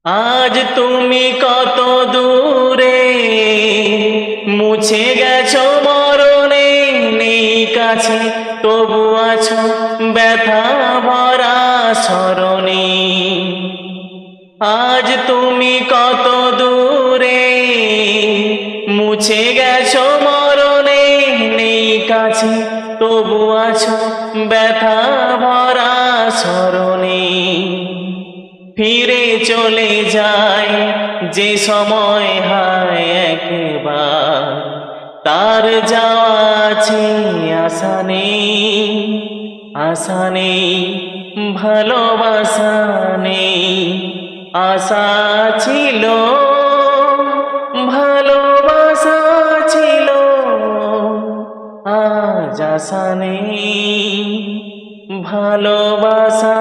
আজ তুমি কত দূরে মুছে গেছো মরণে, নেই কাছে তবু আছো ব্যথা ভরা স্মরণে। আজ তুমি কত দূরে মুছে গেছো মরণে, নেই কাছে তবু আছো ব্যথা ভরা স্মরণে। ফিরে চলে যায় যে সময় হায় একবার, তার যাওয়া আছে আশা নেই, আশা নেই ভালোবাসা নেই। আশা ছিল ভালোবাসা ছিল, আজ আশা নেই ভালোবাসা